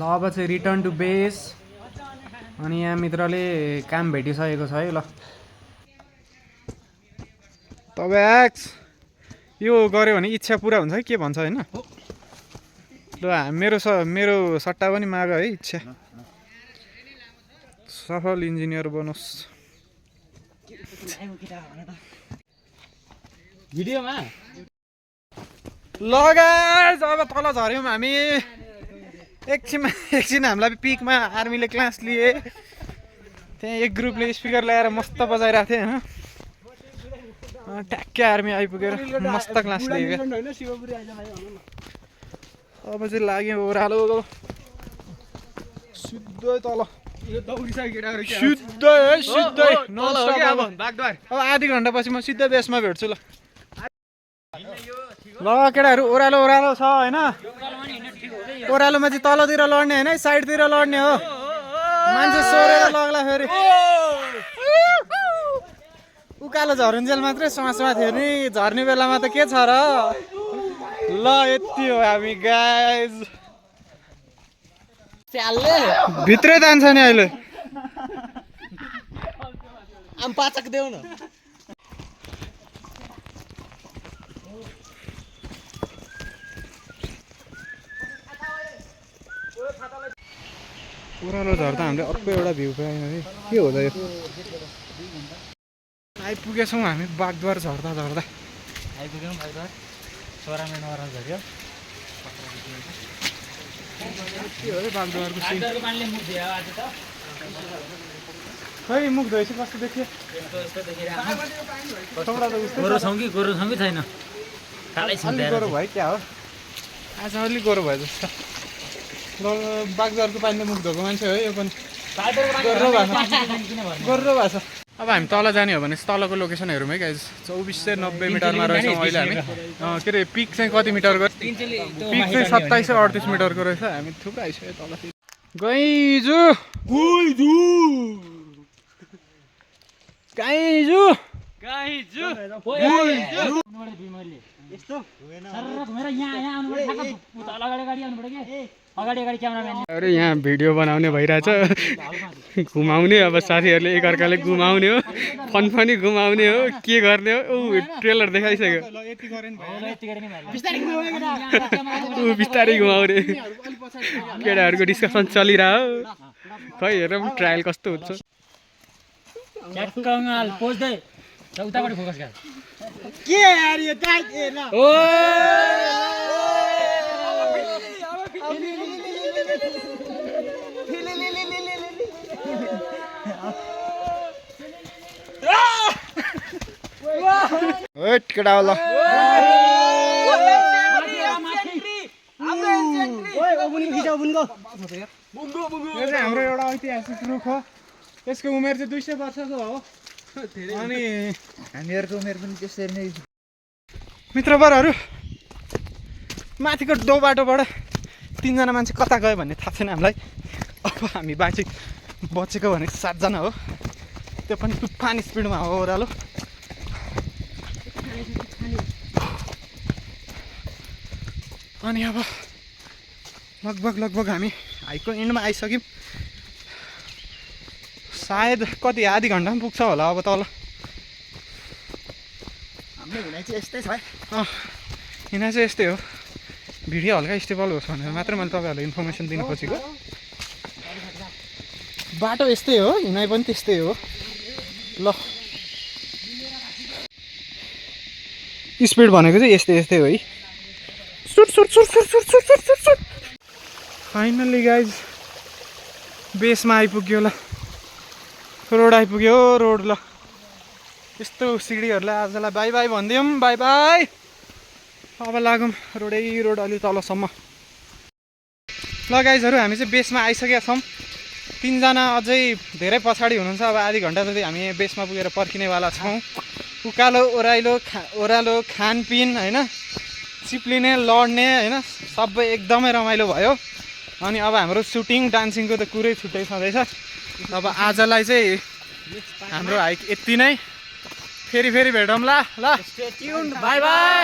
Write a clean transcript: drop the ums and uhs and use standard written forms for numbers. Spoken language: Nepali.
अब चाहिँ रिटर्न टु बेस। अनि यहाँ मित्रले काम भेटिसकेको छ है। ल तपाईँ यो गऱ्यो भने इच्छा पुरा हुन्छ है, के भन्छ होइन? ल मेरो सट्टा पनि माग है, इच्छा। सफल इन्जिनियर बनोस्। भिडियोमा ल गाइस अब तल झऱ्यौँ हामी। एकछिन हामीलाई पिकमा आर्मीले क्लास लिए। त्यहाँ एक ग्रुपले स्पिकर ल्याएर मस्त बजाइरहेको थियो होइन। ट्याक्कै आर्मी आइपुगेर मस्त क्लास लिए। अब चाहिँ लाग्यो ओह्रालो सिधै तल। सिधै अब आधी घन्टापछि म सिधै बेसमा भेट्छु। ल केटाहरू ओह्रालो छ होइन। ओह्रालोमा चाहिँ तलतिर लड्ने होइन, साइडतिर लड्ने हो। मान्छे सोरेर लग्ला फेरि उकालो झरुन्जेल मात्रै समासमा थियो नि, झर्ने बेलामा त के छ र। ल यति हो हामी गाइज। भित्रै तान्छ नि अहिले। आम पाचक देऊ न। ओह्रालो झर्दा हामीले अर्को एउटा भ्यू पायौँ है। के हो त यो? आइपुगेछौँ हामी बागद्वार झर्दा आइपुग्यौँ बागद्वार। सोरामेन ओह्रालो झर्यो। के हो बागद्वारको सिन? पानीले मुख दियो आज त। खै मुख धोएपछि कस्तो देखियो? गोरु छौँ कि छैन? अलि गोरो भयो क्या हो? आज अलिक गोरो भयो जस्तो। बागद्वारको पानीले मुख धोएको मान्छे हो यो पनि। गोर्रो भएको छ। अब हामी तल जाने हो भने तलको लोकेसन हेरौँ है गाइज। 2490 मिटरमा रहेछौँ अहिले हामी। के अरे पिक चाहिँ कति मिटरको? पिक चाहिँ 2738 मिटरको रहेछ। हामी थुप्रो आइसक्यो तल। गइजु अरे यहाँ भिडियो बनाउने भइरहेछ। घुमाउने अब साथीहरूले एकअर्काले घुमाउने हो, फन पनि घुमाउने हो, के गर्ने हो। ट्रेलर देखाइसक्यो। बिस्तारै घुमाउने। केटाहरूको डिस्कसन चलिरह्यो। खै हेरौँ ट्रायल कस्तो हुन्छ। उताबाट फोकस गर। के यार यो टाइट हेर्न। केटा होला हाम्रो एउटा ऐतिहासिक रुख हो। यसको उमेर चाहिँ 200 वर्षको हो। अनि हामीहरूको उमेर पनि त्यसरी नै। मित्रवरहरू माथिको डो बाटोबाट 3 जना मान्छे कता गयो भन्ने थाहा छैन हामीलाई। अब हामी बचेको भने 7 जना हो। त्यो पनि तुफान स्पिडमा हो ओह्रालो। अनि अब लगभग हामी हाइकको एन्डमा आइसक्यौँ। सायद कति आधी घन्टा पनि पुग्छ होला अब तल। हाम्रो हिँडाइ चाहिँ यस्तै छ है। हिँडाइ चाहिँ यस्तै हो। भिडियो हल्का स्टेबल होस् भनेर मात्र मैले तपाईँहरूलाई इन्फर्मेसन दिन खोजेको। बाटो यस्तै हो, हिँडाइ पनि त्यस्तै हो। ल स्पिड भनेको चाहिँ यस्तै हो है। फाइनल्ली गाइज बेसमा आइपुग्यो। ल रोड आइपुग्यो। रोड ल यस्तो सिडीहरूलाई आजलाई बाई बाई भनिदिउँ। Bye bye. अब लागौँ रोड अलि तलसम्म। ल गाइजहरू हामी चाहिँ बेसमा आइसकेका छौँ। 3 जना अझै धेरै पछाडि हुनुहुन्छ। अब आधी घन्टा जति हामी बेसमा पुगेर पर्खिनेवाला छौँ। उकालो ओह्रालो खानपिन होइन, चिप्लिने लड्ने होइन, सबै एकदमै रमाइलो भयो। अनि अब हाम्रो सुटिङ डान्सिङको त कुरै छुट्टै छँदैछ। अब आजलाई चाहिँ हाम्रो हाइक यति नै। फेरि भेटौँला। ल बाई बाई।